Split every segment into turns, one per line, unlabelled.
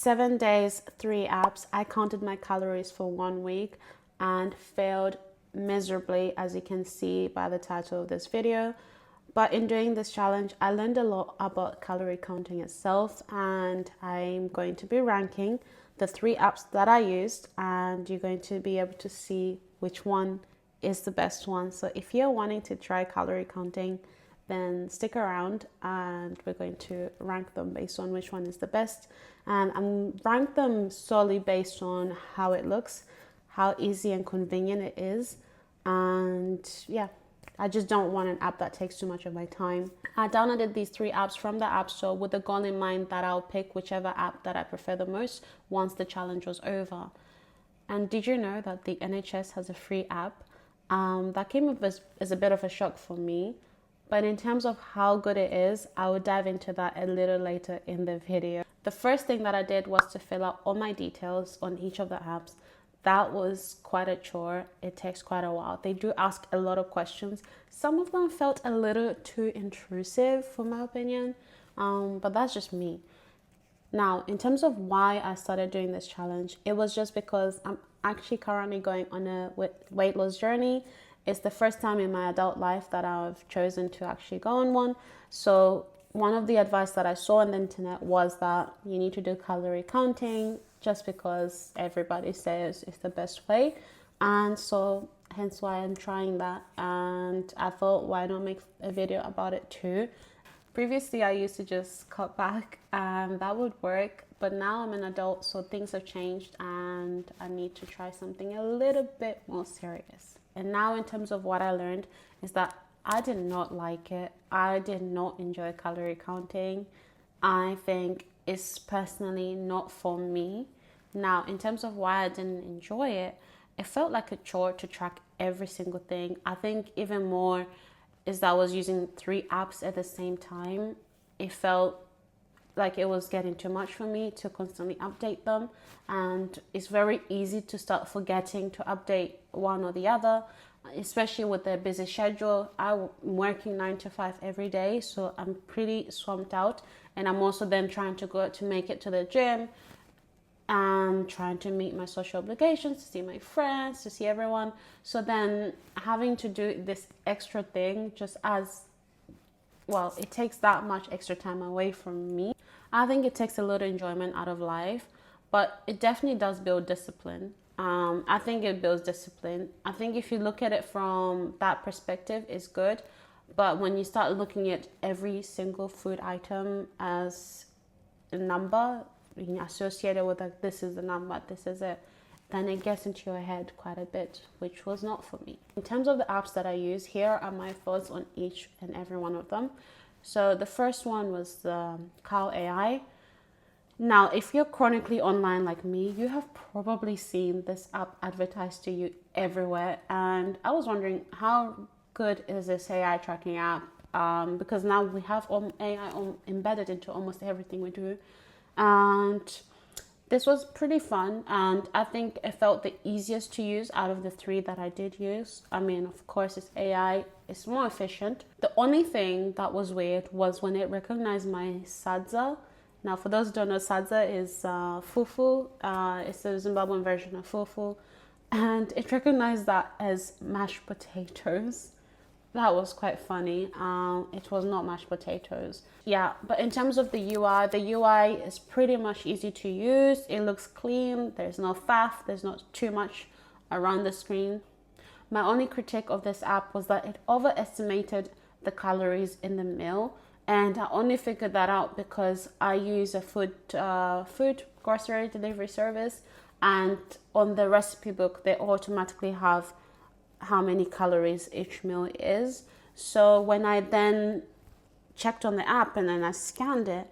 7 days, 3 apps. I counted my calories for 1 week and failed miserably, as you can see by the title of this video. But in doing this challenge, I learned a lot about calorie counting itself, and I'm going to be ranking the 3 apps that I used, and you're going to be able to see which one is the best one. So if you're wanting to try calorie counting, then stick around and we're going to rank them based on which one is the best. And I'm rank them solely based on how it looks, how easy and convenient it is. And yeah, I just don't want an app that takes too much of my time. I downloaded these 3 apps from the App Store with the goal in mind that I'll pick whichever app that I prefer the most once the challenge was over. And did you know that the NHS has a free app? That came up as a bit of a shock for me. But in terms of how good it is, I will dive into that a little later in the video. The first thing that I did was to fill out all my details on each of the apps. That was quite a chore. It takes quite a while. They do ask a lot of questions. Some of them felt a little too intrusive for my opinion, but that's just me. Now, in terms of why I started doing this challenge, it was just because I'm actually currently going on a weight loss journey. It's the first time in my adult life that I've chosen to actually go on one. So one of the advice that I saw on the internet was that you need to do calorie counting just because everybody says it's the best way. And so hence why I'm trying that. And I thought, why not make a video about it too? Previously, I used to just cut back and that would work. But now I'm an adult, so things have changed and I need to try something a little bit more serious. And now in terms of what I learned is that I did not like it. I did not enjoy calorie counting. I think it's personally not for me. Now, in terms of why I didn't enjoy it, it felt like a chore to track every single thing. I think even more is that I was using 3 apps at the same time. It felt like it was getting too much for me to constantly update them, and it's very easy to start forgetting to update one or the other, especially with the busy schedule. I'm working 9 to 5 every day, so I'm pretty swamped out, and I'm also then trying to go to make it to the gym and trying to meet my social obligations, to see my friends, to see everyone. So then having to do this extra thing just as well, it takes that much extra time away from me. I think it takes a little enjoyment out of life, but it definitely does build discipline. I think it builds discipline. I think if you look at it from that perspective, it's good. But when you start looking at every single food item as a number, associated with like, this is the number, this is it, then it gets into your head quite a bit, which was not for me. In terms of the apps that I use, here are my thoughts on each and every one of them. So the first one was the Calorie AI. Now, if you're chronically online like me, you have probably seen this app advertised to you everywhere. And I was wondering, how good is this AI tracking app? Because now we have AI embedded into almost everything we do. And this was pretty fun, and I think it felt the easiest to use out of the 3 that I did use. I mean, of course, it's AI, it's more efficient. The only thing that was weird was when it recognized my sadza. Now, for those who don't know, sadza is fufu. It's the Zimbabwean version of fufu, and it recognized that as mashed potatoes. That was quite funny. It was not mashed potatoes. Yeah, but in terms of the UI is pretty much easy to use. It looks clean. There's no faff. There's not too much around the screen. My only critique of this app was that it overestimated the calories in the meal. And I only figured that out because I use a food grocery delivery service. And on the recipe book, they automatically have how many calories each meal is. So when I then checked on the app and then I scanned it,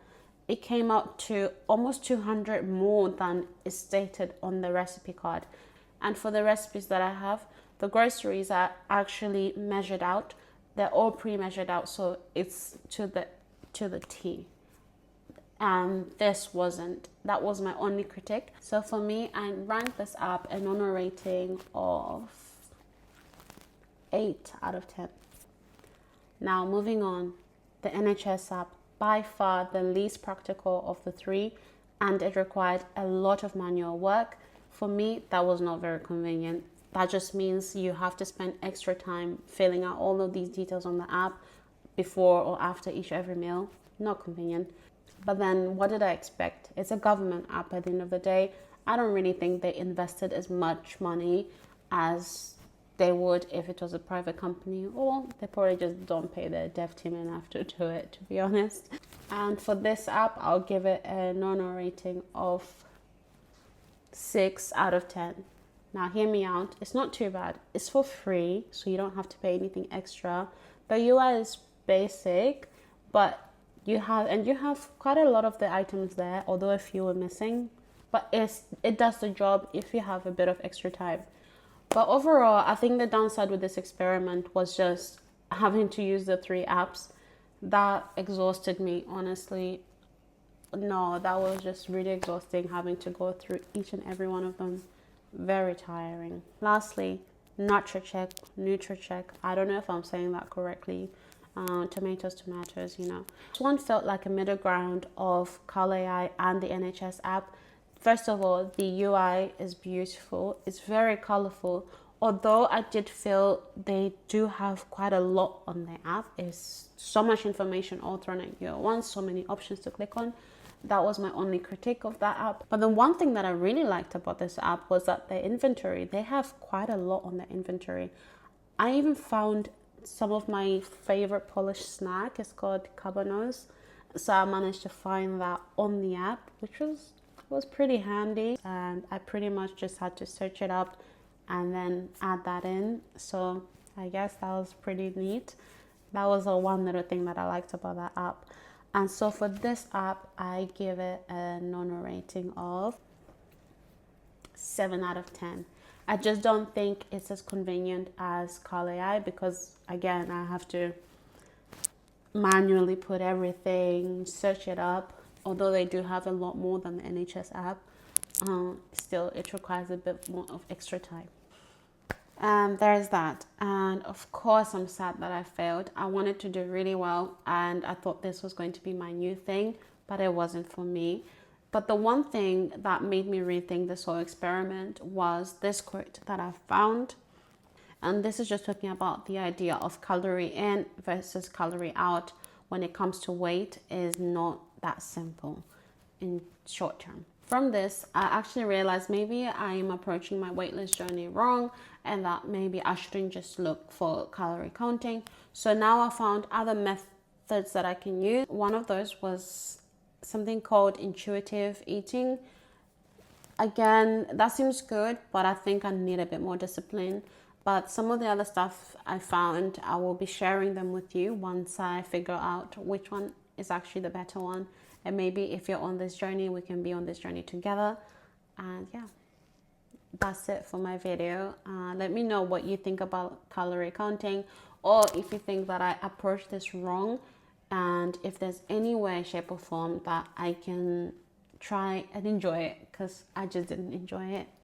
it came out to almost 200 more than is stated on the recipe card. And for the recipes that I have, the groceries are actually measured out. They're all pre-measured out, so it's to the T. And this wasn't. That was my only critique. So for me, I ranked this app a Nono rating of 8 out of 10. Now moving on, the NHS app, by far the least practical of the 3. and it required a lot of manual work. For me, that was not very convenient. That just means you have to spend extra time filling out all of these details on the app before or after each every meal. Not convenient. But then what did I expect? It's a government app at the end of the day. I don't really think they invested as much money as they would if it was a private company, or they probably just don't pay their dev team enough to do it, to be honest. And for this app, I'll give it a Nono rating of 6 out of 10. Now hear me out, it's not too bad. It's for free, so you don't have to pay anything extra. The UI is basic, but you have quite a lot of the items there, although a few are missing. But it does the job if you have a bit of extra time. But overall, I think the downside with this experiment was just having to use the 3 apps. That exhausted me, honestly. No, that was just really exhausting, having to go through each and every one of them. Very tiring. Lastly, NutriCheck. I don't know if I'm saying that correctly. Tomatoes, you know. This one felt like a middle ground of Calorie and the NHS app. First of all, the UI is beautiful. It's very colorful. Although I did feel they do have quite a lot on the app. It's so much information all thrown at you at once, so many options to click on. That was my only critique of that app. But the one thing that I really liked about this app was that the inventory, they have quite a lot on the inventory. I even found some of my favorite Polish snack. It's called cabanos. So I managed to find that on the app, which was pretty handy. And I pretty much just had to search it up and then add that in. So I guess that was pretty neat. That was the one little thing that I liked about that app. And so for this app, I give it a Nono rating of 7 out of 10. I just don't think it's as convenient as Calorie because, again, I have to manually put everything, search it up. Although they do have a lot more than the NHS app, still it requires a bit more of extra time. There's that. And of course, I'm sad that I failed. I wanted to do really well, and I thought this was going to be my new thing, but it wasn't for me. But the one thing that made me rethink this whole experiment was this quote that I found. And this is just talking about the idea of calorie in versus calorie out when it comes to weight is not that simple in short term. From this, I actually realized maybe I am approaching my weight loss journey wrong, and that maybe I shouldn't just look for calorie counting. So now I found other methods that I can use. One of those was something called intuitive eating. Again, that seems good, but I think I need a bit more discipline. But some of the other stuff I found, I will be sharing them with you once I figure out which one is actually the better one. And maybe if you're on this journey, we can be on this journey together. And yeah, that's it for my video. Let me know what you think about calorie counting, or if you think that I approached this wrong, and if there's any way, shape or form that I can try and enjoy it, because I just didn't enjoy it.